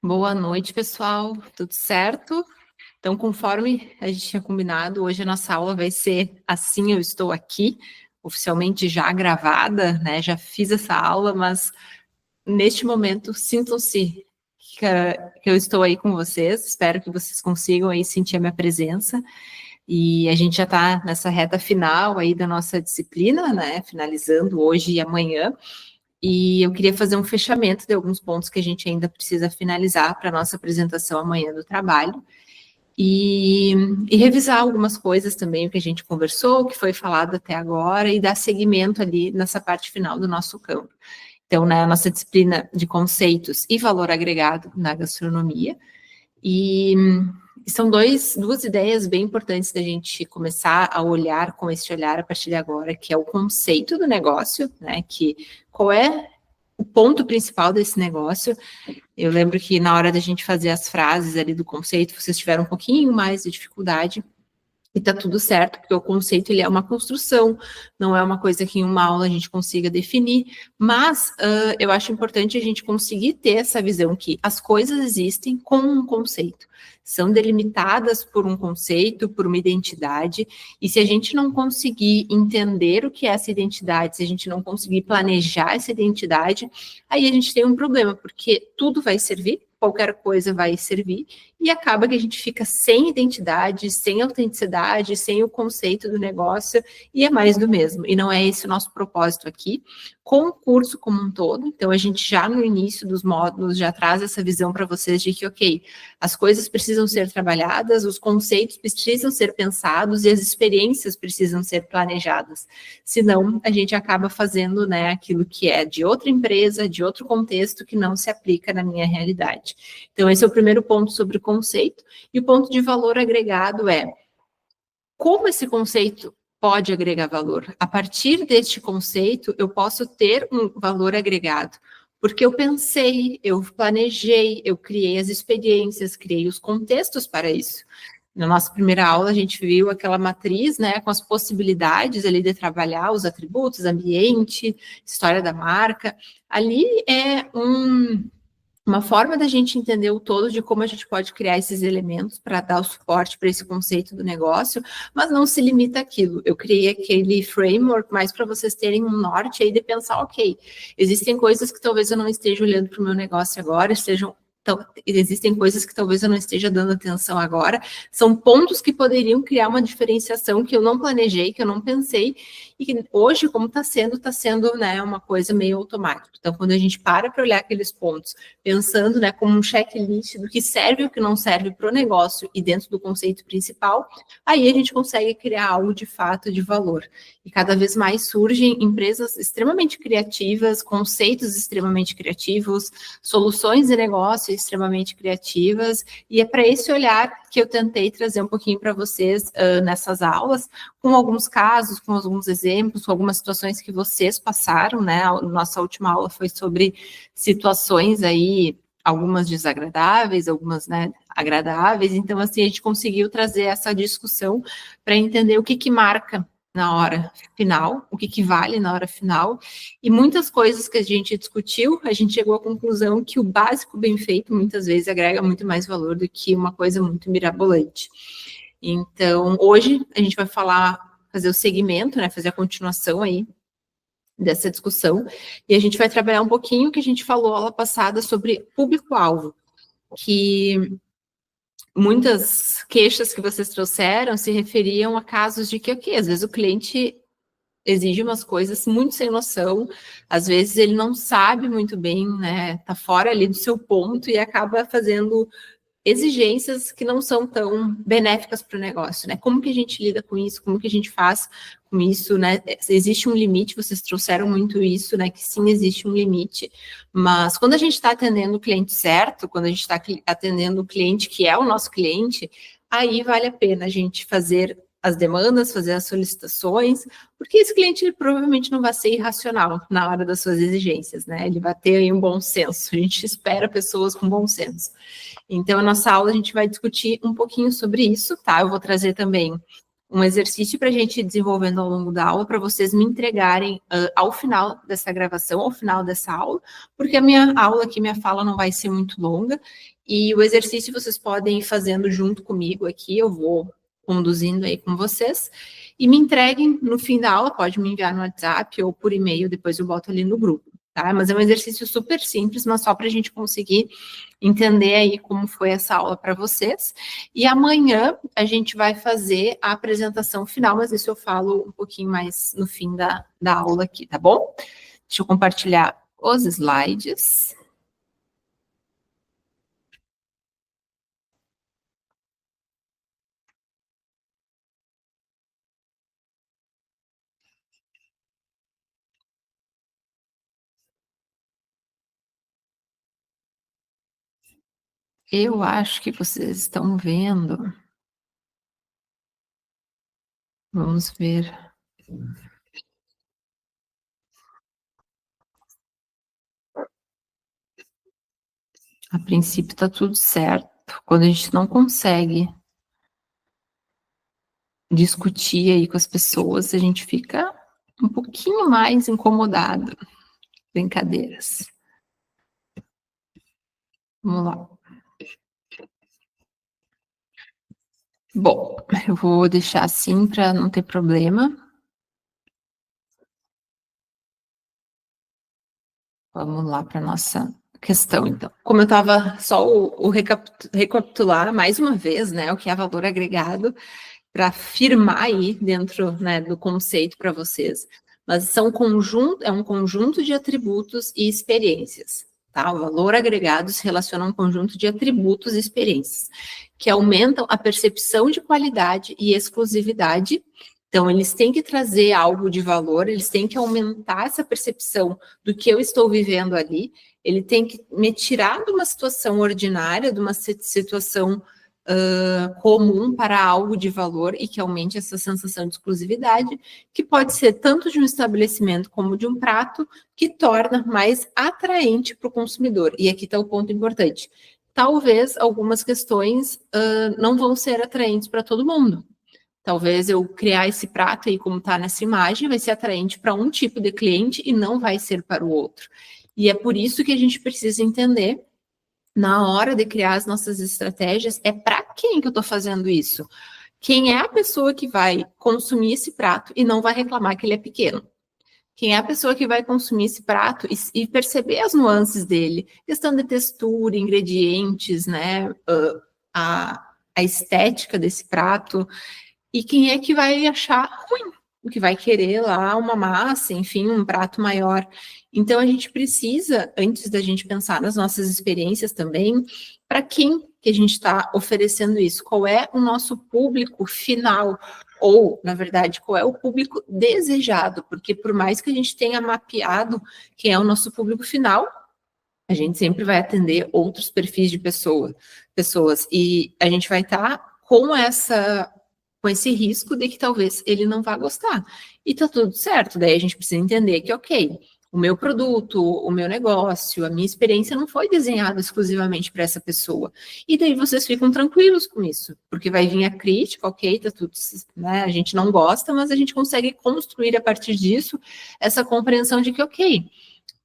Boa noite, pessoal. Tudo certo? Então, conforme a gente tinha combinado, hoje a nossa aula vai ser Assim Eu Estou Aqui, oficialmente já gravada, né? Já fiz essa aula, mas neste momento, sintam-se que eu estou aí com vocês. Espero que vocês consigam aí sentir a minha presença. E a gente já está nessa reta final aí da nossa disciplina, né? Finalizando hoje e amanhã. E eu queria fazer um fechamento de alguns pontos que a gente ainda precisa finalizar para a nossa apresentação amanhã do trabalho. E, e revisar algumas coisas também, o que a gente conversou, o que foi falado até agora, e dar seguimento ali nessa parte final do nosso campo. Então, na nossa disciplina de conceitos e valor agregado na gastronomia. E são duas ideias bem importantes da gente começar a olhar com esse olhar a partir de agora, que é o conceito do negócio, né? Que qual é o ponto principal desse negócio. Eu lembro que na hora da gente fazer as frases ali do conceito, vocês tiveram um pouquinho mais de dificuldade. E tá tudo certo, porque o conceito ele é uma construção, não é uma coisa que em uma aula a gente consiga definir, mas eu acho importante a gente conseguir ter essa visão que as coisas existem com um conceito, são delimitadas por um conceito, por uma identidade, e se a gente não conseguir entender o que é essa identidade, se a gente não conseguir planejar essa identidade, aí a gente tem um problema, porque tudo vai servir, qualquer coisa vai servir, e acaba que a gente fica sem identidade, sem autenticidade, sem o conceito do negócio, e é mais do mesmo. E não é esse o nosso propósito aqui, com o curso como um todo. Então, a gente já no início dos módulos já traz essa visão para vocês de que, ok, as coisas precisam ser trabalhadas, os conceitos precisam ser pensados e as experiências precisam ser planejadas. Senão, a gente acaba fazendo, né, aquilo que é de outra empresa, de outro contexto, que não se aplica na minha realidade. Então, esse é o primeiro ponto sobre o conceito. E o ponto de valor agregado é como esse conceito pode agregar valor. A partir deste conceito, eu posso ter um valor agregado. Porque eu pensei, eu planejei, eu criei as experiências, criei os contextos para isso. Na nossa primeira aula, a gente viu aquela matriz, né, com as possibilidades ali de trabalhar os atributos, ambiente, história da marca. Ali é uma forma da gente entender o todo de como a gente pode criar esses elementos para dar o suporte para esse conceito do negócio, mas não se limita àquilo. Eu criei aquele framework mais para vocês terem um norte aí de pensar, ok, existem coisas que talvez eu não esteja olhando para o meu negócio agora, então, existem coisas que talvez eu não esteja dando atenção agora, são pontos que poderiam criar uma diferenciação que eu não planejei, que eu não pensei, e que hoje, como está sendo, né, uma coisa meio automática. Então, quando a gente para olhar aqueles pontos, pensando, né, como um checklist do que serve e o que não serve para o negócio e dentro do conceito principal, aí a gente consegue criar algo de fato de valor. E cada vez mais surgem empresas extremamente criativas, conceitos extremamente criativos, soluções de negócio extremamente criativas, e é para esse olhar que eu tentei trazer um pouquinho para vocês nessas aulas, com alguns casos, com alguns exemplos, com algumas situações que vocês passaram, né? A nossa última aula foi sobre situações aí, algumas desagradáveis, algumas, né, agradáveis, então, assim, a gente conseguiu trazer essa discussão para entender o que marca na hora final, o que vale na hora final, e muitas coisas que a gente discutiu, a gente chegou à conclusão que o básico bem feito, muitas vezes, agrega muito mais valor do que uma coisa muito mirabolante. Então, hoje, a gente vai fazer o segmento, né, fazer a continuação aí dessa discussão, e a gente vai trabalhar um pouquinho o que a gente falou aula passada sobre público-alvo, que muitas queixas que vocês trouxeram se referiam a casos de que, ok, às vezes o cliente exige umas coisas muito sem noção, às vezes ele não sabe muito bem, né, tá fora ali do seu ponto e acaba fazendo exigências que não são tão benéficas para o negócio, né? Como que a gente lida com isso? Como que a gente faz com isso, né? Existe um limite, vocês trouxeram muito isso, né? Que sim, existe um limite, mas quando a gente está atendendo o cliente certo, quando a gente está atendendo o cliente que é o nosso cliente, aí vale a pena a gente fazer as demandas, fazer as solicitações, porque esse cliente ele provavelmente não vai ser irracional na hora das suas exigências, né? Ele vai ter aí um bom senso. A gente espera pessoas com bom senso. Então, a nossa aula a gente vai discutir um pouquinho sobre isso, tá? Eu vou trazer também um exercício para a gente ir desenvolvendo ao longo da aula, para vocês me entregarem ao final dessa gravação, ao final dessa aula, porque a minha aula aqui, minha fala não vai ser muito longa, e o exercício vocês podem ir fazendo junto comigo aqui, eu vou conduzindo aí com vocês, e me entreguem no fim da aula, pode me enviar no WhatsApp ou por e-mail, depois eu boto ali no grupo, tá? Mas é um exercício super simples, mas só para a gente conseguir entender aí como foi essa aula para vocês. E amanhã a gente vai fazer a apresentação final, mas isso eu falo um pouquinho mais no fim da aula aqui, tá bom? Deixa eu compartilhar os slides. Eu acho que vocês estão vendo. Vamos ver. A princípio está tudo certo. Quando a gente não consegue discutir aí com as pessoas, a gente fica um pouquinho mais incomodado. Brincadeiras. Vamos lá. Bom, eu vou deixar assim para não ter problema. Vamos lá para a nossa questão, então. Como eu estava só recapitular mais uma vez, né, o que é valor agregado, para afirmar aí dentro, né, do conceito para vocês. Mas é um conjunto de atributos e experiências, tá? O valor agregado se relaciona a um conjunto de atributos e experiências que aumentam a percepção de qualidade e exclusividade. Então, eles têm que trazer algo de valor, eles têm que aumentar essa percepção do que eu estou vivendo ali, ele tem que me tirar de uma situação ordinária, de uma situação comum para algo de valor e que aumente essa sensação de exclusividade, que pode ser tanto de um estabelecimento como de um prato, que torna mais atraente para o consumidor. E aqui está o ponto importante. Talvez algumas questões não vão ser atraentes para todo mundo. Talvez eu criar esse prato aí, como está nessa imagem, vai ser atraente para um tipo de cliente e não vai ser para o outro. E é por isso que a gente precisa entender, na hora de criar as nossas estratégias, é para quem que eu estou fazendo isso? Quem é a pessoa que vai consumir esse prato e não vai reclamar que ele é pequeno? Quem é a pessoa que vai consumir esse prato e perceber as nuances dele? Questão de textura, ingredientes, né? A estética desse prato. E quem é que vai achar ruim? O que vai querer lá uma massa, enfim, um prato maior. Então, a gente precisa, antes da gente pensar nas nossas experiências também, para quem que a gente está oferecendo isso? Qual é o nosso público final? Ou, na verdade, qual é o público desejado? Porque por mais que a gente tenha mapeado quem é o nosso público final, a gente sempre vai atender outros perfis de pessoas. E a gente vai estar com esse risco de que talvez ele não vá gostar. E tá tudo certo, daí a gente precisa entender que, ok, o meu produto, o meu negócio, a minha experiência não foi desenhada exclusivamente para essa pessoa. E daí vocês ficam tranquilos com isso, porque vai vir a crítica, ok, tá tudo, né, a gente não gosta, mas a gente consegue construir a partir disso essa compreensão de que, ok,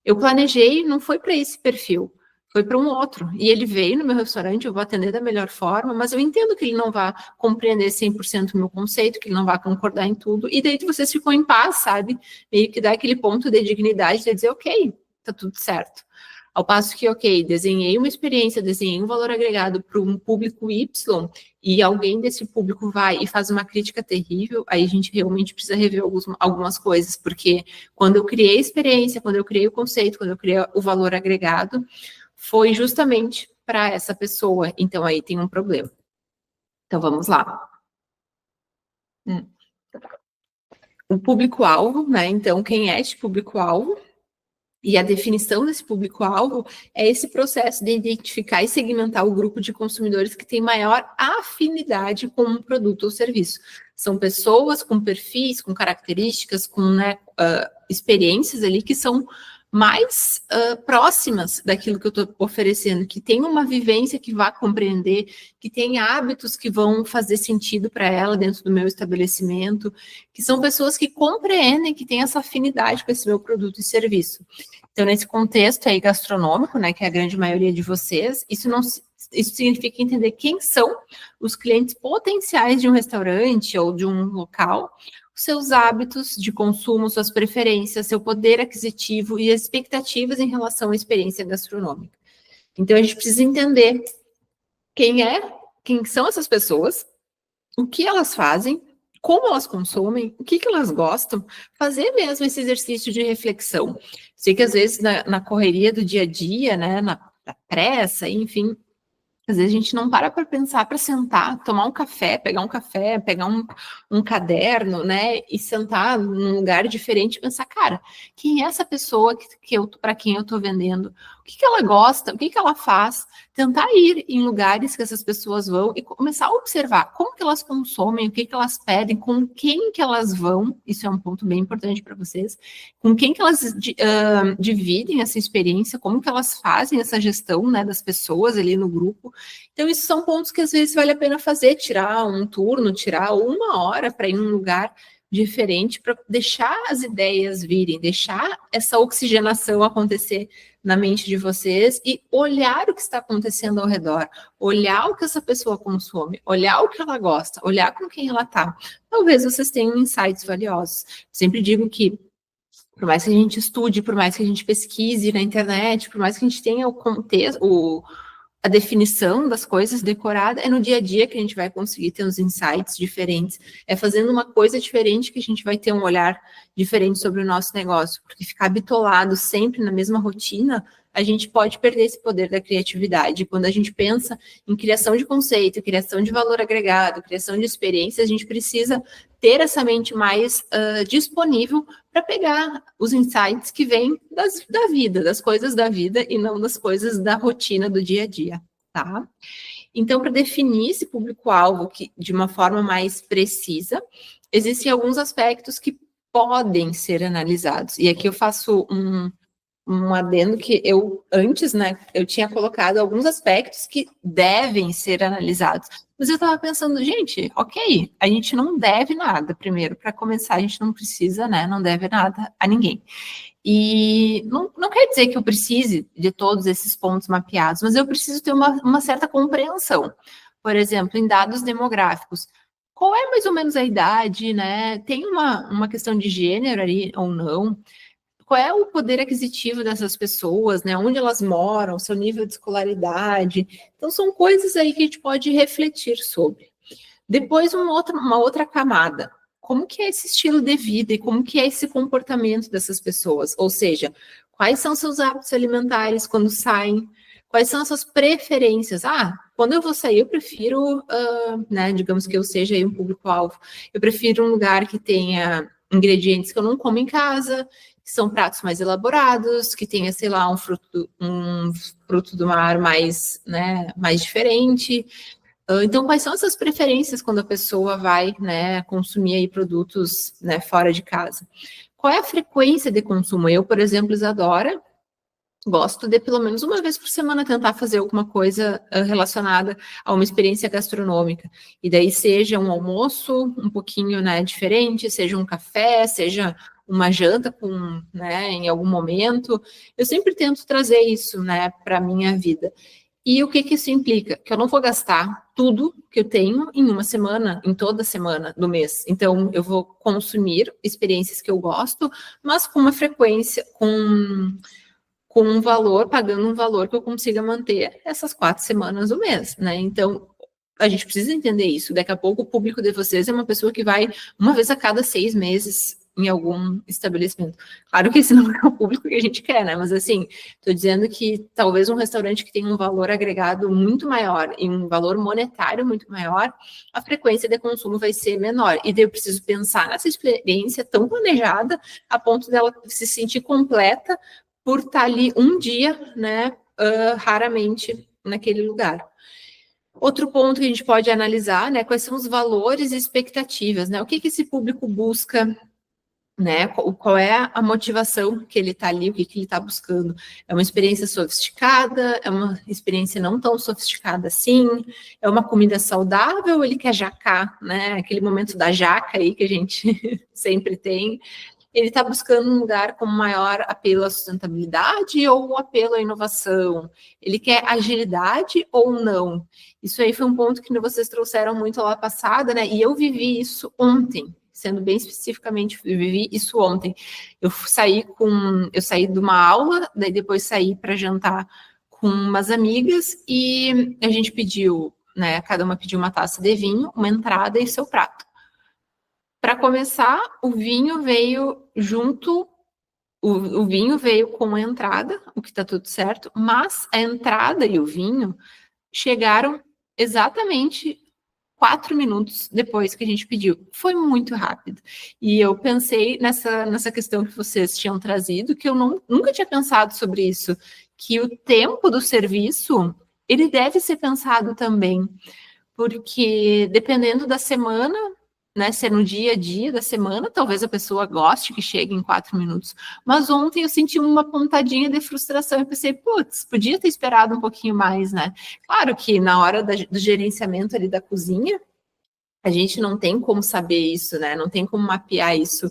eu planejei, não foi para esse perfil, foi para um outro. E ele veio no meu restaurante, eu vou atender da melhor forma, mas eu entendo que ele não vai compreender 100% o meu conceito, que ele não vai concordar em tudo. E daí vocês ficam em paz, sabe? Meio que dá aquele ponto de dignidade de dizer, ok, tá tudo certo. Ao passo que, ok, desenhei uma experiência, desenhei um valor agregado para um público Y, e alguém desse público vai e faz uma crítica terrível, aí a gente realmente precisa rever algumas coisas, porque quando eu criei a experiência, quando eu criei o conceito, quando eu criei o valor agregado, foi justamente para essa pessoa, então aí tem um problema. Então vamos lá. O público-alvo, né? Então, quem é esse público-alvo? E a definição desse público-alvo é esse processo de identificar e segmentar o grupo de consumidores que tem maior afinidade com um produto ou serviço. São pessoas com perfis, com características, com, né, experiências ali que são mais próximas daquilo que eu estou oferecendo, que tem uma vivência que vá compreender, que tem hábitos que vão fazer sentido para ela dentro do meu estabelecimento, que são pessoas que compreendem, que têm essa afinidade com esse meu produto e serviço. Então, nesse contexto aí gastronômico, né, que é a grande maioria de vocês, isso significa entender quem são os clientes potenciais de um restaurante ou de um local, seus hábitos de consumo, suas preferências, seu poder aquisitivo e expectativas em relação à experiência gastronômica. Então, a gente precisa entender quem são essas pessoas, o que elas fazem, como elas consomem, o que elas gostam, fazer mesmo esse exercício de reflexão. Sei que às vezes na correria do dia a dia, né, na pressa, enfim, às vezes a gente não para pensar, para sentar, tomar um café, pegar um caderno, né, e sentar num lugar diferente e pensar, cara, quem é essa pessoa para quem eu estou vendendo? O que ela gosta? O que ela faz? Tentar ir em lugares que essas pessoas vão e começar a observar como que elas consomem, o que elas pedem, com quem que elas vão, isso é um ponto bem importante para vocês, com quem que elas dividem essa experiência, como que elas fazem essa gestão, né, das pessoas ali no grupo. Então, isso são pontos que às vezes vale a pena fazer, tirar um turno, tirar 1 hora para ir num lugar diferente, para deixar as ideias virem, deixar essa oxigenação acontecer na mente de vocês e olhar o que está acontecendo ao redor, olhar o que essa pessoa consome, olhar o que ela gosta, olhar com quem ela está. Talvez vocês tenham insights valiosos. Sempre digo que por mais que a gente estude, por mais que a gente pesquise na internet, por mais que a gente tenha o contexto, a definição das coisas decorada, é no dia a dia que a gente vai conseguir ter uns insights diferentes. É fazendo uma coisa diferente que a gente vai ter um olhar diferente sobre o nosso negócio. Porque ficar bitolado sempre na mesma rotina, a gente pode perder esse poder da criatividade. Quando a gente pensa em criação de conceito, criação de valor agregado, criação de experiência, a gente precisa ter essa mente mais disponível para pegar os insights que vêm da vida, das coisas da vida e não das coisas da rotina do dia a dia, tá? Então, para definir esse público-alvo de uma forma mais precisa, existem alguns aspectos que podem ser analisados. E aqui eu faço um adendo que antes, né, eu tinha colocado alguns aspectos que devem ser analisados. Mas eu estava pensando, gente, ok, a gente não deve nada. Primeiro, para começar, a gente não precisa, né, não deve nada a ninguém. E não quer dizer que eu precise de todos esses pontos mapeados, mas eu preciso ter uma certa compreensão. Por exemplo, em dados demográficos, qual é mais ou menos a idade, né? Tem uma questão de gênero ali ou não? Qual é o poder aquisitivo dessas pessoas, né? Onde elas moram, seu nível de escolaridade. Então, são coisas aí que a gente pode refletir sobre. Depois, uma outra camada. Como que é esse estilo de vida e como que é esse comportamento dessas pessoas? Ou seja, quais são seus hábitos alimentares quando saem? Quais são as suas preferências? Quando eu vou sair, eu prefiro, né, digamos que eu seja aí um público-alvo, eu prefiro um lugar que tenha ingredientes que eu não como em casa, que são pratos mais elaborados, que tenha, sei lá, um fruto do mar mais, né, mais diferente. Então, quais são essas preferências quando a pessoa vai, né, consumir aí produtos, né, fora de casa? Qual é a frequência de consumo? Eu, por exemplo, Isadora, gosto de pelo menos uma vez por semana tentar fazer alguma coisa relacionada a uma experiência gastronômica. E daí seja um almoço um pouquinho, né, diferente, seja um café, seja uma janta né, em algum momento. Eu sempre tento trazer isso, né, para a minha vida. E o que isso implica? Que eu não vou gastar tudo que eu tenho em uma semana, em toda semana do mês. Então, eu vou consumir experiências que eu gosto, mas com uma frequência, com um valor, pagando um valor que eu consiga manter essas 4 semanas do mês, né? Então, a gente precisa entender isso. Daqui a pouco, o público de vocês é uma pessoa que vai uma vez a cada 6 meses em algum estabelecimento. Claro que esse não é o público que a gente quer, né? Mas, assim, estou dizendo que talvez um restaurante que tem um valor agregado muito maior e um valor monetário muito maior, a frequência de consumo vai ser menor. E daí eu preciso pensar nessa experiência tão planejada a ponto dela se sentir completa por estar ali um dia, né, raramente naquele lugar. Outro ponto que a gente pode analisar, né, quais são os valores e expectativas, né, o que esse público busca né? Qual é a motivação que ele está ali, o que ele está buscando? É uma experiência sofisticada? É uma experiência não tão sofisticada assim? É uma comida saudável ou ele quer jacar, né? Aquele momento da jaca aí que a gente sempre tem. Ele está buscando um lugar com maior apelo à sustentabilidade ou um apelo à inovação? Ele quer agilidade ou não? Isso aí foi um ponto que vocês trouxeram muito lá passada, né? E eu vivi isso ontem, sendo bem especificamente, eu vivi isso ontem. Eu saí de uma aula, daí depois saí para jantar com umas amigas e a gente pediu, né? Cada uma pediu uma taça de vinho, uma entrada e seu prato. Para começar, o vinho veio junto, o vinho veio com a entrada, o que está tudo certo, mas a entrada e o vinho chegaram exatamente 4 minutos depois que a gente pediu. Foi muito rápido. E eu pensei nessa questão que vocês tinham trazido, que eu nunca tinha pensado sobre isso, que o tempo do serviço, ele deve ser pensado também, porque dependendo da semana, né, se é no dia a dia da semana, talvez a pessoa goste que chegue em 4 minutos. Mas ontem eu senti uma pontadinha de frustração e pensei, putz, podia ter esperado um pouquinho mais, né? Claro que na hora do gerenciamento ali da cozinha, a gente não tem como saber isso, né? Não tem como mapear isso.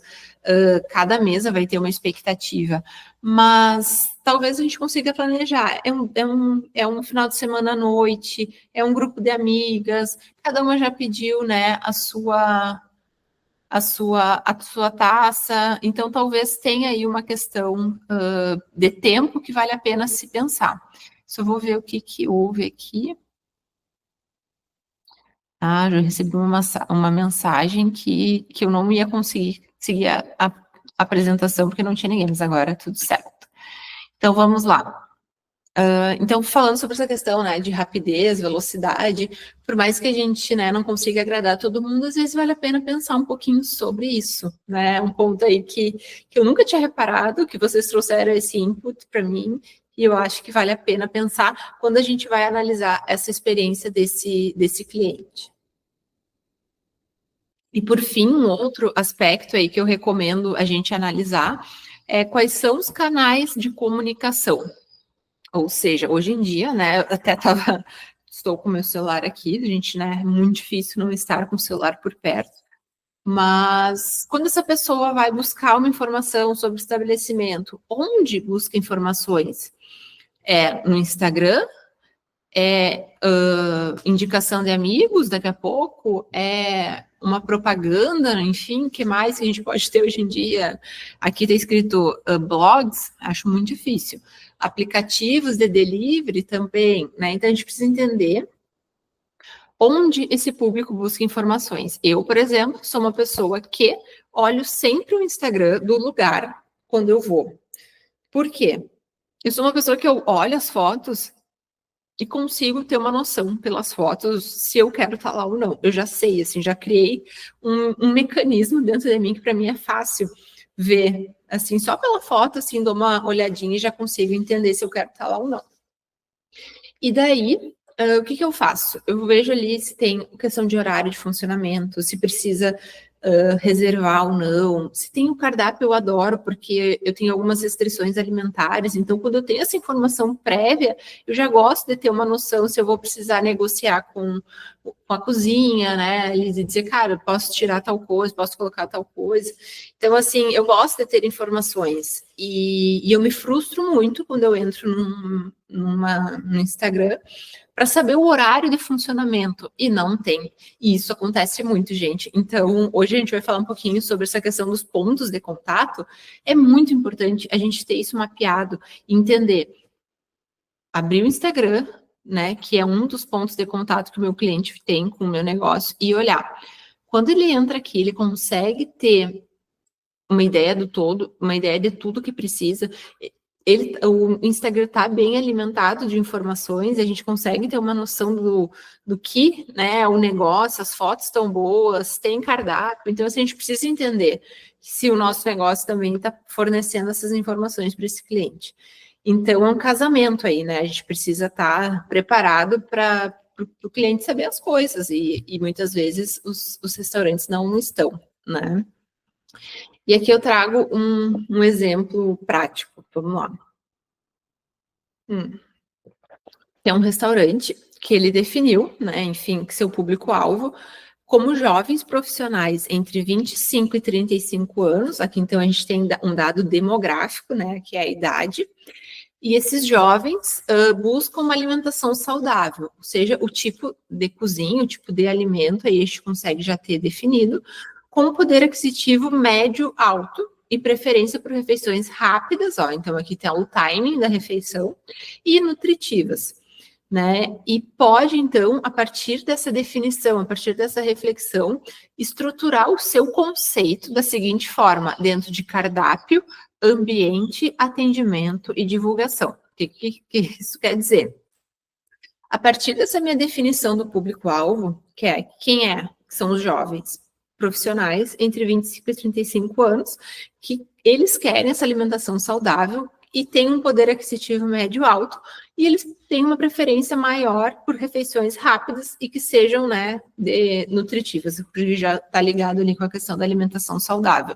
Cada mesa vai ter uma expectativa, mas talvez a gente consiga planejar. É um final de semana à noite, é um grupo de amigas, cada uma já pediu, né, a sua taça, então talvez tenha aí uma questão de tempo que vale a pena se pensar. Só vou ver o que houve aqui. Ah, eu recebi uma mensagem que eu não ia conseguir seguir a apresentação porque não tinha ninguém, mas agora tudo certo. Então vamos lá. Então, falando sobre essa questão, né, de rapidez, velocidade, por mais que a gente, né, não consiga agradar todo mundo, às vezes vale a pena pensar um pouquinho sobre isso, né? Um ponto aí que eu nunca tinha reparado, que vocês trouxeram esse input para mim, e eu acho que vale a pena pensar quando a gente vai analisar essa experiência desse cliente. E por fim, um outro aspecto aí que eu recomendo a gente analisar é quais são os canais de comunicação. Ou seja, hoje em dia, né, eu até estou com o meu celular aqui, a gente, né, é muito difícil não estar com o celular por perto, mas quando essa pessoa vai buscar uma informação sobre o estabelecimento, onde busca informações? É no Instagram? Indicação de amigos, daqui a pouco, é uma propaganda, enfim, o que mais que a gente pode ter hoje em dia? Aqui está escrito blogs, acho muito difícil. Aplicativos de delivery também, né? Então a gente precisa entender onde esse público busca informações. Eu, por exemplo, sou uma pessoa que olho sempre o Instagram do lugar quando eu vou. Por quê? Eu sou uma pessoa que eu olho as fotos e consigo ter uma noção pelas fotos se eu quero estar lá ou não. Eu já sei, assim, já criei um mecanismo dentro de mim que para mim é fácil ver, assim, só pela foto, assim, dou uma olhadinha e já consigo entender se eu quero estar lá ou não. E daí, o que eu faço? Eu vejo ali se tem questão de horário de funcionamento, se precisa reservar ou não. Se tem o cardápio, eu adoro, porque eu tenho algumas restrições alimentares, então quando eu tenho essa informação prévia, eu já gosto de ter uma noção se eu vou precisar negociar com a cozinha, né? Eles dizer, cara, posso tirar tal coisa, posso colocar tal coisa. Então, assim, eu gosto de ter informações. E eu me frustro muito quando eu entro no Instagram para saber o horário de funcionamento, e não tem. E isso acontece muito, gente. Então, hoje a gente vai falar um pouquinho sobre essa questão dos pontos de contato. É muito importante a gente ter isso mapeado e entender. Abrir o Instagram, né, que é um dos pontos de contato que o meu cliente tem com o meu negócio, e olhar. Quando ele entra aqui, ele consegue ter uma ideia do todo, uma ideia de tudo que precisa. O Instagram está bem alimentado de informações, a gente consegue ter uma noção do que, né, o negócio, as fotos estão boas, tem cardápio, então assim, a gente precisa entender se o nosso negócio também está fornecendo essas informações para esse cliente. Então é um casamento aí, né? A gente precisa estar preparado para o cliente saber as coisas, e muitas vezes os restaurantes não estão, né? E aqui eu trago um exemplo prático. Vamos lá. Tem um restaurante que ele definiu, né, enfim, que seu público-alvo como jovens profissionais entre 25 e 35 anos. Aqui, então, a gente tem um dado demográfico, né, que é a idade. E esses jovens buscam uma alimentação saudável, ou seja, o tipo de cozinha, o tipo de alimento, aí a gente consegue já ter definido, com poder aquisitivo médio-alto e preferência por refeições rápidas, ó, então aqui tem o timing da refeição, e nutritivas, né? E pode, então, a partir dessa definição, a partir dessa reflexão, estruturar o seu conceito da seguinte forma, dentro de cardápio, ambiente, atendimento e divulgação. O que isso quer dizer? A partir dessa minha definição do público-alvo, que é quem é, que são os jovens profissionais entre 25 e 35 anos, que eles querem essa alimentação saudável e têm um poder aquisitivo médio alto, e eles têm uma preferência maior por refeições rápidas e que sejam, né, nutritivas, porque já está ligado ali com a questão da alimentação saudável.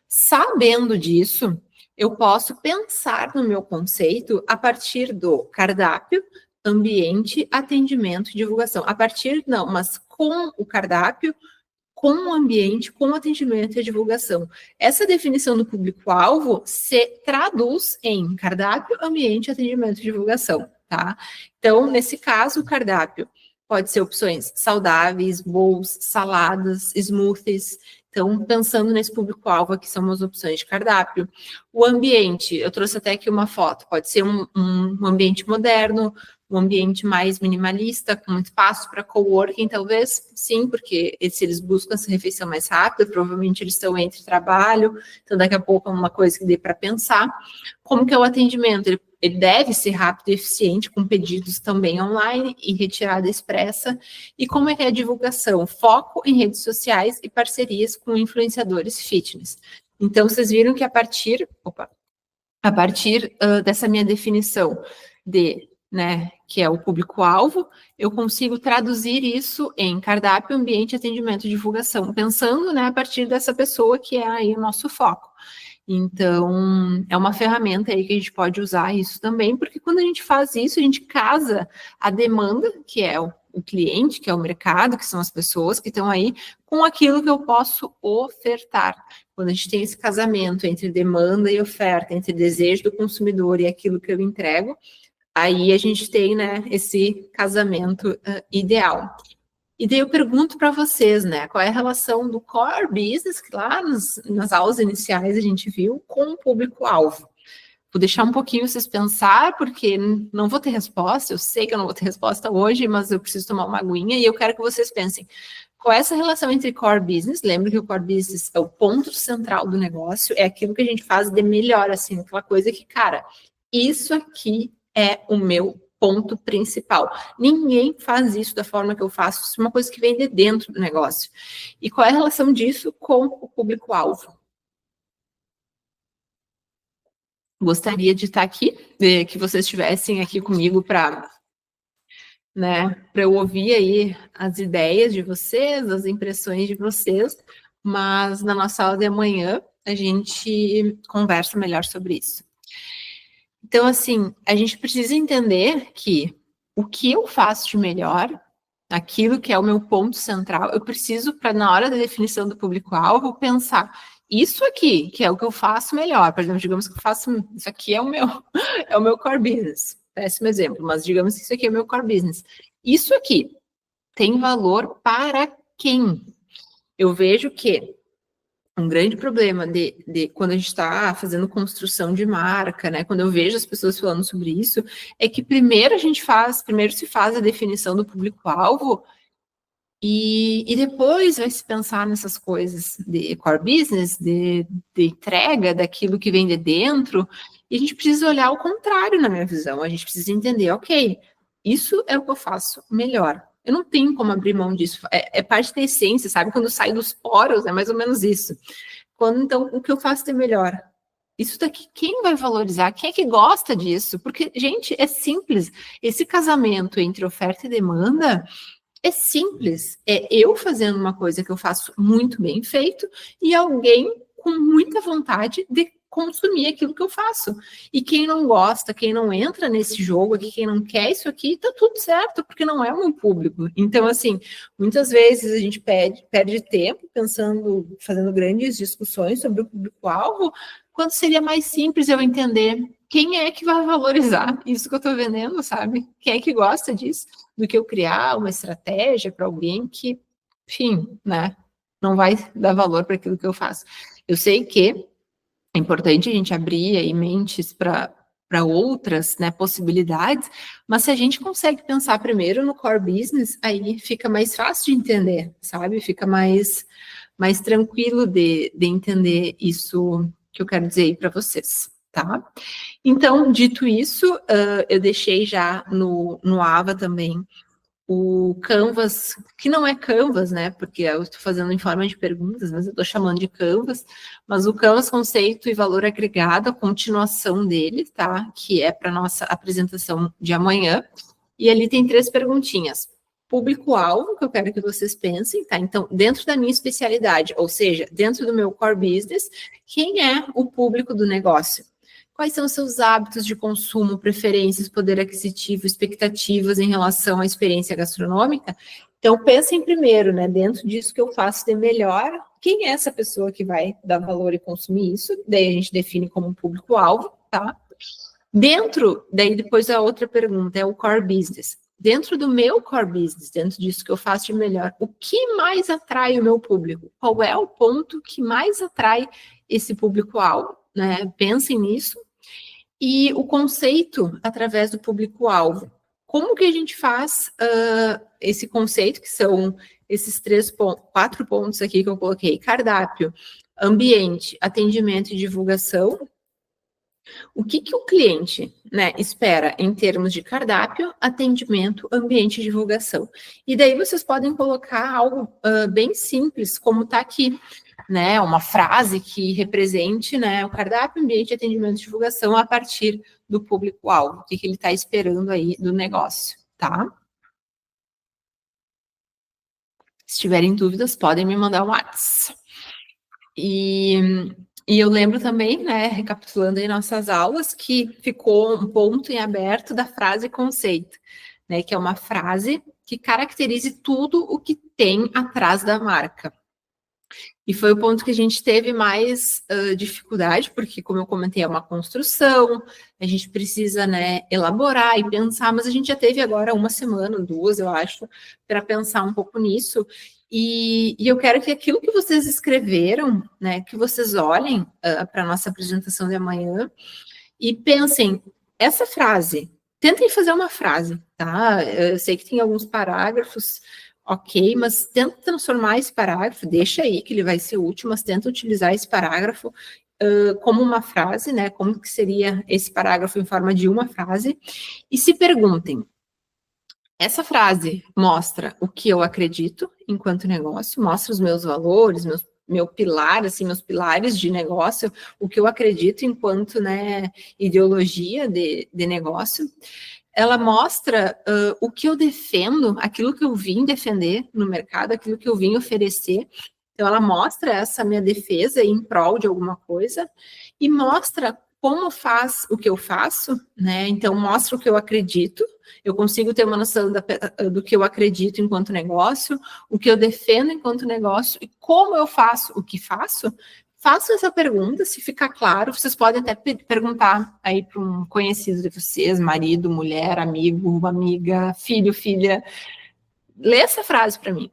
Sabendo disso, eu posso pensar no meu conceito a partir do cardápio, ambiente, atendimento e divulgação. A partir, não, mas com o cardápio, com o ambiente, com o atendimento e a divulgação. Essa definição do público-alvo se traduz em cardápio, ambiente, atendimento e divulgação, tá? Então, nesse caso, o cardápio pode ser opções saudáveis, bowls, saladas, smoothies. Então, pensando nesse público-alvo aqui, são as opções de cardápio. O ambiente, eu trouxe até aqui uma foto, pode ser um ambiente moderno, um ambiente mais minimalista, com muito espaço para coworking, talvez, sim, porque se eles buscam essa refeição mais rápida, provavelmente eles estão entre trabalho, então daqui a pouco é uma coisa que dê para pensar. Como que é o atendimento? Ele deve ser rápido e eficiente, com pedidos também online e retirada expressa. E como é que é a divulgação? Foco em redes sociais e parcerias com influenciadores fitness. Então, vocês viram que a partir dessa minha definição de, né, que é o público-alvo, eu consigo traduzir isso em cardápio, ambiente, atendimento e divulgação, pensando, né, a partir dessa pessoa que é aí o nosso foco. Então, é uma ferramenta aí que a gente pode usar isso também, porque quando a gente faz isso, a gente casa a demanda, que é o cliente, que é o mercado, que são as pessoas que estão aí, com aquilo que eu posso ofertar. Quando a gente tem esse casamento entre demanda e oferta, entre desejo do consumidor e aquilo que eu entrego, aí a gente tem, né, esse casamento ideal. E daí eu pergunto para vocês, né, qual é a relação do core business, que lá nas aulas iniciais a gente viu, com o público-alvo. Vou deixar um pouquinho vocês pensar, porque não vou ter resposta, eu sei que eu não vou ter resposta hoje, mas eu preciso tomar uma aguinha e eu quero que vocês pensem. Qual é essa relação entre core business? Lembra que o core business é o ponto central do negócio, é aquilo que a gente faz de melhor, assim, aquela coisa que, cara, isso aqui é o meu ponto principal. Ninguém faz isso da forma que eu faço, isso é uma coisa que vem de dentro do negócio. E qual é a relação disso com o público-alvo? Gostaria de estar aqui, que vocês estivessem aqui comigo para, né, para eu ouvir aí as ideias de vocês, as impressões de vocês, mas na nossa aula de amanhã a gente conversa melhor sobre isso. Então, assim, a gente precisa entender que o que eu faço de melhor, aquilo que é o meu ponto central, eu preciso, para na hora da definição do público-alvo, pensar isso aqui, que é o que eu faço melhor. Por exemplo, digamos que eu faço, isso aqui é o meu, é o meu core business. Péssimo exemplo, mas digamos que isso aqui é o meu core business. Isso aqui tem valor para quem? Eu vejo que um grande problema de quando a gente está fazendo construção de marca, né? Quando eu vejo as pessoas falando sobre isso, é que primeiro se faz a definição do público-alvo e depois vai se pensar nessas coisas de core business, de entrega daquilo que vem de dentro, e a gente precisa olhar ao contrário na minha visão, a gente precisa entender, ok, isso é o que eu faço melhor. Eu não tenho como abrir mão disso, é parte da essência, sabe? Quando sai dos poros, é mais ou menos isso. Quando, então, o que eu faço de melhor? Isso daqui, quem vai valorizar? Quem é que gosta disso? Porque, gente, é simples. Esse casamento entre oferta e demanda é simples. É eu fazendo uma coisa que eu faço muito bem feito e alguém com muita vontade de consumir aquilo que eu faço. E quem não gosta, quem não entra nesse jogo aqui, quem não quer isso aqui, tá tudo certo, porque não é o meu público. Então, assim, muitas vezes a gente perde tempo pensando, fazendo grandes discussões sobre o público-alvo, quando seria mais simples eu entender quem é que vai valorizar isso que eu estou vendendo, sabe? Quem é que gosta disso, do que eu criar uma estratégia para alguém que, enfim, né, não vai dar valor para aquilo que eu faço. Eu sei que é importante a gente abrir aí mentes para outras, né, possibilidades, mas se a gente consegue pensar primeiro no core business, aí fica mais fácil de entender, sabe? Fica mais tranquilo de entender isso que eu quero dizer aí para vocês, tá? Então, dito isso, eu deixei já no Ava também o Canvas, que não é Canvas, né? Porque eu estou fazendo em forma de perguntas, mas eu estou chamando de Canvas. Mas o Canvas Conceito e Valor Agregado, a continuação dele, tá? Que é para nossa apresentação de amanhã. E ali tem 3 perguntinhas. Público-alvo, que eu quero que vocês pensem, tá? Então, dentro da minha especialidade, ou seja, dentro do meu core business, quem é o público do negócio? Quais são os seus hábitos de consumo, preferências, poder aquisitivo, expectativas em relação à experiência gastronômica? Então, pensem primeiro, né, dentro disso que eu faço de melhor, quem é essa pessoa que vai dar valor e consumir isso? Daí a gente define como um público-alvo, tá? Daí depois a outra pergunta é o core business. Dentro do meu core business, dentro disso que eu faço de melhor, o que mais atrai o meu público? Qual é o ponto que mais atrai esse público-alvo? Né? Pensem nisso. E o conceito através do público-alvo. Como que a gente faz esse conceito, que são esses 4 pontos aqui que eu coloquei: cardápio, ambiente, atendimento e divulgação. O que o cliente, né, espera em termos de cardápio, atendimento, ambiente e divulgação? E daí vocês podem colocar algo bem simples, como está aqui, né, uma frase que represente, né, o cardápio, ambiente, atendimento e divulgação a partir do público-alvo, o que ele está esperando aí do negócio, tá? Se tiverem dúvidas, podem me mandar um WhatsApp. E eu lembro também, né, recapitulando aí nossas aulas, que ficou um ponto em aberto da frase conceito, né, que é uma frase que caracterize tudo o que tem atrás da marca. E foi o ponto que a gente teve mais dificuldade, porque, como eu comentei, é uma construção, a gente precisa, né, elaborar e pensar, mas a gente já teve agora 1 semana, 2, eu acho, para pensar um pouco nisso. E eu quero que aquilo que vocês escreveram, né, que vocês olhem para a nossa apresentação de amanhã e pensem, essa frase, tentem fazer uma frase, tá? Eu sei que tem alguns parágrafos, ok, mas tenta transformar esse parágrafo, deixa aí que ele vai ser útil, mas tenta utilizar esse parágrafo como uma frase, né? Como que seria esse parágrafo em forma de uma frase? E se perguntem, essa frase mostra o que eu acredito enquanto negócio, mostra os meus valores, meu pilar, assim, meus pilares de negócio, o que eu acredito enquanto, né, ideologia de negócio. Ela mostra o que eu defendo, aquilo que eu vim defender no mercado, aquilo que eu vim oferecer. Então, ela mostra essa minha defesa em prol de alguma coisa e mostra como faz o que eu faço, né? Então, mostra o que eu acredito, eu consigo ter uma noção do que eu acredito enquanto negócio, o que eu defendo enquanto negócio e como eu faço o que faço. Faço essa pergunta, se ficar claro, vocês podem até perguntar aí para um conhecido de vocês, marido, mulher, amigo, amiga, filho, filha. Lê essa frase para mim.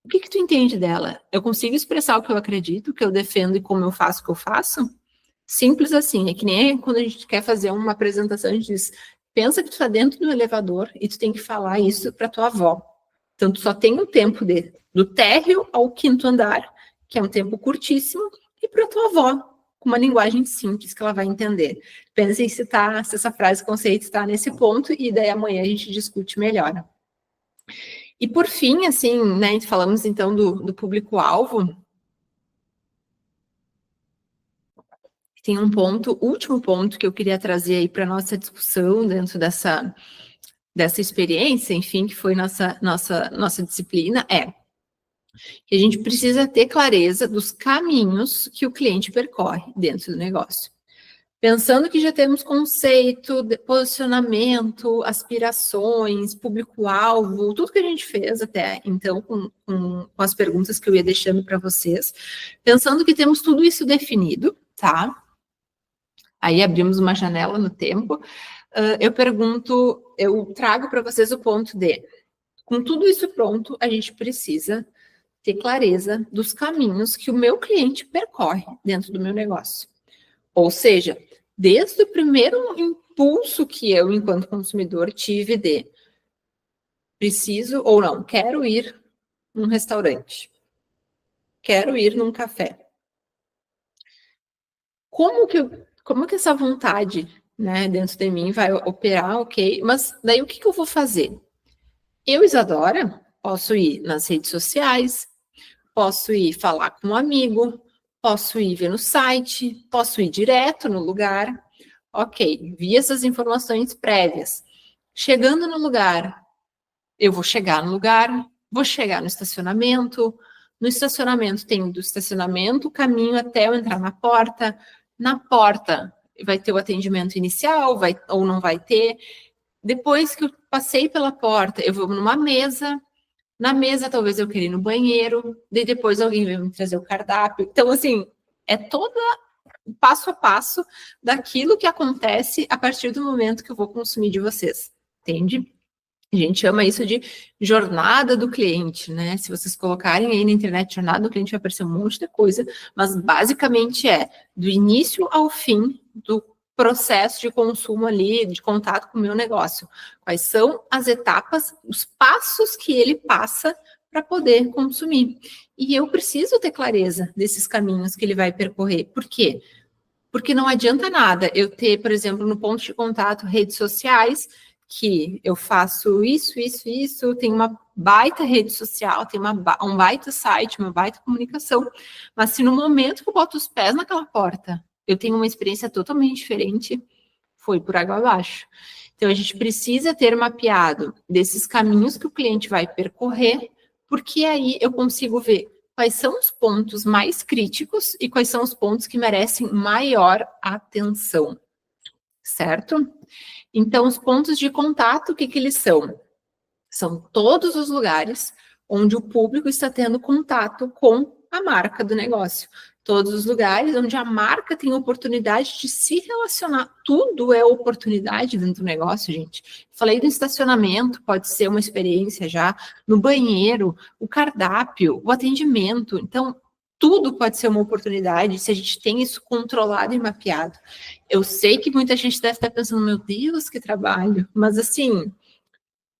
O que tu entende dela? Eu consigo expressar o que eu acredito, o que eu defendo e como eu faço o que eu faço? Simples assim, é que nem quando a gente quer fazer uma apresentação, a gente diz, pensa que tu tá dentro do elevador e tu tem que falar isso para tua avó. Então, tu só tem o tempo do térreo ao 5º andar, que é um tempo curtíssimo, e para tua avó, com uma linguagem simples que ela vai entender. Pensem se essa frase conceito está nesse ponto, e daí amanhã a gente discute melhor. E por fim, assim, né, falamos então do público-alvo. Tem um ponto, último ponto que eu queria trazer aí para nossa discussão dentro dessa experiência, enfim, que foi nossa disciplina, que a gente precisa ter clareza dos caminhos que o cliente percorre dentro do negócio. Pensando que já temos conceito, posicionamento, aspirações, público-alvo, tudo que a gente fez até então com as perguntas que eu ia deixando para vocês, pensando que temos tudo isso definido, tá? Aí abrimos uma janela no tempo, eu trago para vocês o ponto de, com tudo isso pronto, a gente precisa ter clareza dos caminhos que o meu cliente percorre dentro do meu negócio. Ou seja, desde o primeiro impulso que eu, enquanto consumidor, tive de preciso ou não, quero ir num restaurante, quero ir num café. Como que essa vontade, né, dentro de mim vai operar, ok? Mas daí o que eu vou fazer? Eu, Isadora, posso ir nas redes sociais, posso ir falar com um amigo, posso ir ver no site, posso ir direto no lugar. Ok, vi essas informações prévias. Chegando no lugar, eu vou chegar no lugar, vou chegar no estacionamento. No estacionamento tem do estacionamento o caminho até eu entrar na porta. Na porta vai ter o atendimento inicial, vai ou não vai ter. Depois que eu passei pela porta, eu vou numa mesa. Na mesa, talvez eu queira ir no banheiro. Daí depois alguém vai me trazer o cardápio. Então, assim, é toda passo a passo daquilo que acontece a partir do momento que eu vou consumir de vocês, entende? A gente chama isso de jornada do cliente, né? Se vocês colocarem aí na internet jornada do cliente, vai aparecer um monte de coisa, mas basicamente é do início ao fim do processo de consumo ali, de contato com o meu negócio. Quais são as etapas, os passos que ele passa para poder consumir. E eu preciso ter clareza desses caminhos que ele vai percorrer. Por quê? Porque não adianta nada eu ter, por exemplo, no ponto de contato, redes sociais, que eu faço isso, tem uma baita rede social, tem um baita site, uma baita comunicação, mas se no momento que eu boto os pés naquela porta, eu tenho uma experiência totalmente diferente, foi por água abaixo. Então, a gente precisa ter mapeado desses caminhos que o cliente vai percorrer, porque aí eu consigo ver quais são os pontos mais críticos e quais são os pontos que merecem maior atenção, certo? Então, os pontos de contato, o que eles são? São todos os lugares onde o público está tendo contato com a marca do negócio. Todos os lugares onde a marca tem oportunidade de se relacionar. Tudo é oportunidade dentro do negócio, gente. Falei do estacionamento, pode ser uma experiência já. No banheiro, o cardápio, o atendimento. Então, tudo pode ser uma oportunidade se a gente tem isso controlado e mapeado. Eu sei que muita gente deve estar pensando, meu Deus, que trabalho. Mas, assim,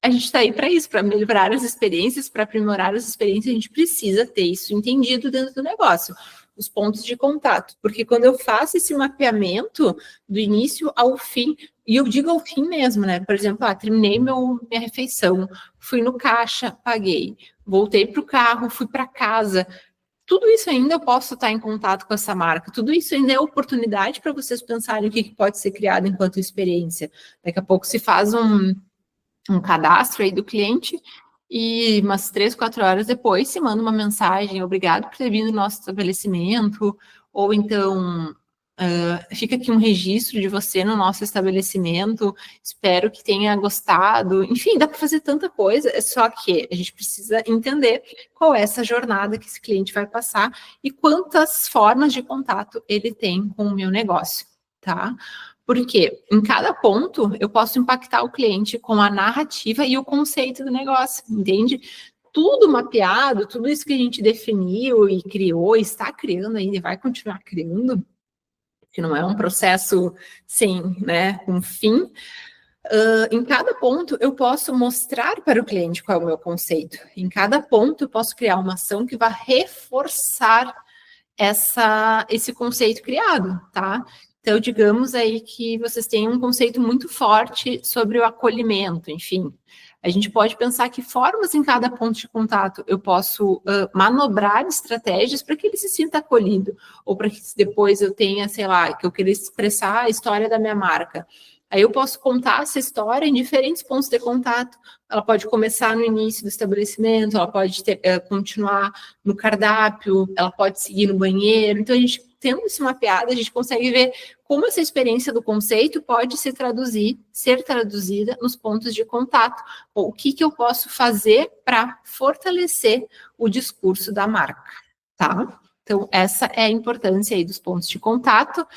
a gente está aí para isso, para melhorar as experiências, para aprimorar as experiências, a gente precisa ter isso entendido dentro do negócio, os pontos de contato, porque quando eu faço esse mapeamento do início ao fim, e eu digo ao fim mesmo, né? Por exemplo, terminei minha refeição, fui no caixa, paguei, voltei para o carro, fui para casa. Tudo isso ainda eu posso estar em contato com essa marca, tudo isso ainda é oportunidade para vocês pensarem o que pode ser criado enquanto experiência. Daqui a pouco se faz um cadastro aí do cliente e umas 3, 4 horas depois se manda uma mensagem, obrigado por ter vindo no nosso estabelecimento, ou então fica aqui um registro de você no nosso estabelecimento, espero que tenha gostado. Enfim, dá para fazer tanta coisa, é só que a gente precisa entender qual é essa jornada que esse cliente vai passar e quantas formas de contato ele tem com o meu negócio, tá? Porque em cada ponto eu posso impactar o cliente com a narrativa e o conceito do negócio, entende? Tudo mapeado, tudo isso que a gente definiu e criou, está criando ainda e vai continuar criando, que não é um processo sem, né, um fim. Em cada ponto eu posso mostrar para o cliente qual é o meu conceito. Em cada ponto eu posso criar uma ação que vai reforçar esse conceito criado, tá? Então, digamos aí que vocês têm um conceito muito forte sobre o acolhimento, enfim. A gente pode pensar que formas em cada ponto de contato eu posso manobrar estratégias para que ele se sinta acolhido, ou para que depois eu tenha, sei lá, que eu queira expressar a história da minha marca. Aí eu posso contar essa história em diferentes pontos de contato. Ela pode começar no início do estabelecimento, ela pode continuar no cardápio, ela pode seguir no banheiro. Então, a gente, tendo isso mapeado, a gente consegue ver como essa experiência do conceito pode ser traduzida nos pontos de contato. Ou o que eu posso fazer para fortalecer o discurso da marca, tá? Então, essa é a importância aí dos pontos de contato.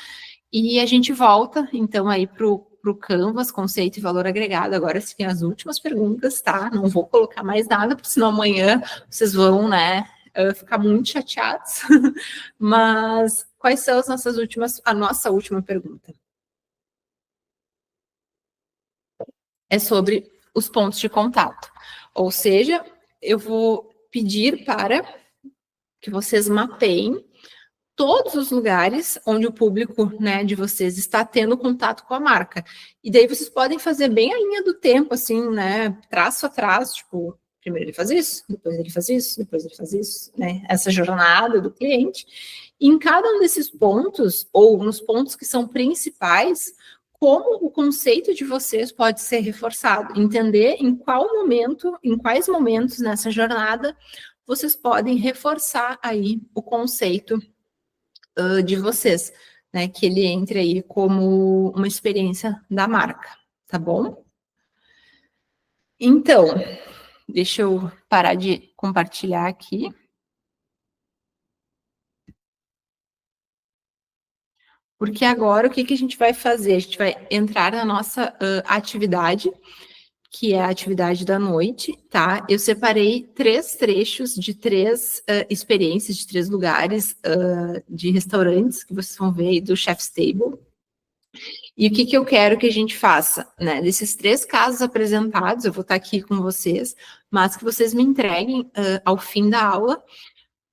E a gente volta, então, aí para o Canvas, conceito e valor agregado. Agora sim, as últimas perguntas, tá? Não vou colocar mais nada, porque senão amanhã vocês vão, né, ficar muito chateados. Mas quais são a nossa última pergunta? É sobre os pontos de contato. Ou seja, eu vou pedir para que vocês mapeiem todos os lugares onde o público, né, de vocês está tendo contato com a marca. E daí vocês podem fazer bem a linha do tempo, assim, né, traço a traço, tipo, primeiro ele faz isso, depois ele faz isso, depois ele faz isso, né, essa jornada do cliente. E em cada um desses pontos, ou nos pontos que são principais, como o conceito de vocês pode ser reforçado, entender em qual momento, em quais momentos nessa jornada, vocês podem reforçar aí o conceito de vocês, né? Que ele entre aí como uma experiência da marca, tá bom? Então, deixa eu parar de compartilhar aqui. Porque agora o que a gente vai fazer? A gente vai entrar na nossa atividade, que é a atividade da noite, tá? Eu separei 3 trechos de 3 experiências, de 3 lugares de restaurantes que vocês vão ver aí do Chef's Table. E o que eu quero que a gente faça, né? Desses 3 casos apresentados, eu vou estar aqui com vocês, mas que vocês me entreguem ao fim da aula,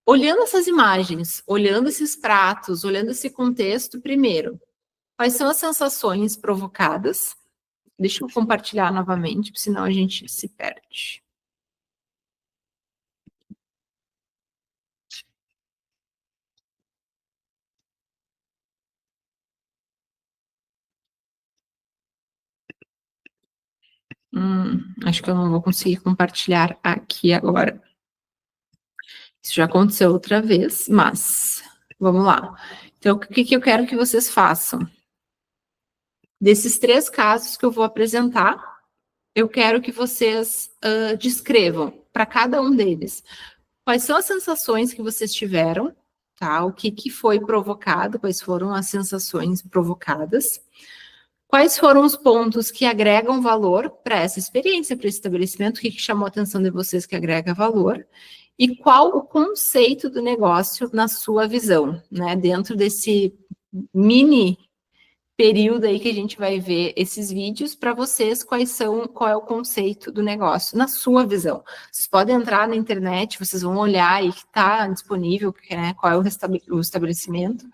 olhando essas imagens, olhando esses pratos, olhando esse contexto, primeiro, quais são as sensações provocadas? Deixa eu compartilhar novamente, senão a gente se perde. Acho que eu não vou conseguir compartilhar aqui agora. Isso já aconteceu outra vez, mas vamos lá. Então, o que eu quero que vocês façam? Desses 3 casos que eu vou apresentar, eu quero que vocês descrevam para cada um deles quais são as sensações que vocês tiveram, tá? O que foi provocado, quais foram as sensações provocadas, quais foram os pontos que agregam valor para essa experiência, para esse estabelecimento, o que chamou a atenção de vocês que agrega valor, e qual o conceito do negócio na sua visão, né? Dentro desse mini período aí que a gente vai ver esses vídeos para vocês qual é o conceito do negócio, na sua visão. Vocês podem entrar na internet, vocês vão olhar aí que está disponível, né, qual é o estabelecimento,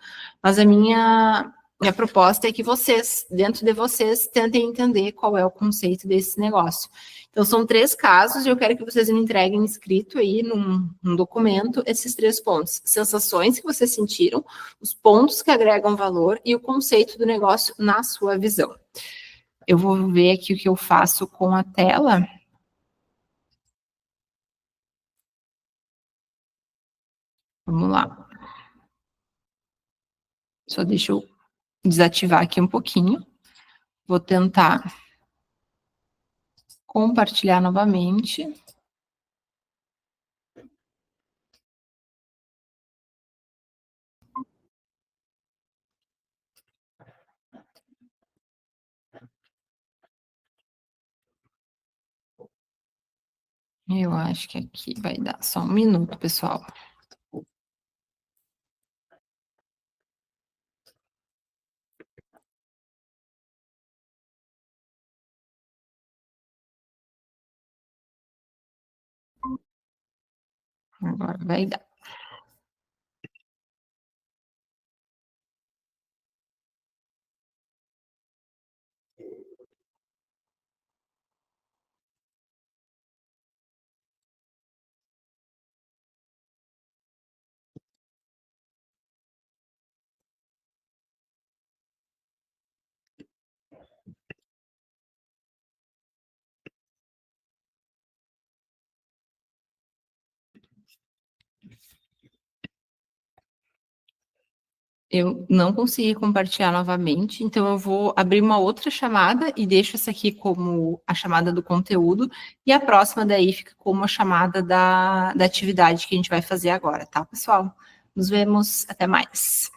mas a minha proposta é que vocês, dentro de vocês, tentem entender qual é o conceito desse negócio. Então, são 3 casos e eu quero que vocês me entreguem escrito aí num documento esses 3 pontos. Sensações que vocês sentiram, os pontos que agregam valor e o conceito do negócio na sua visão. Eu vou ver aqui o que eu faço com a tela. Vamos lá. Só deixa eu desativar aqui um pouquinho. Vou tentar compartilhar novamente. Eu acho que aqui vai dar só um minuto, pessoal. Agora vai dar. Eu não consegui compartilhar novamente, então eu vou abrir uma outra chamada e deixo essa aqui como a chamada do conteúdo, e a próxima daí fica como a chamada da atividade que a gente vai fazer agora, tá, pessoal? Nos vemos, até mais.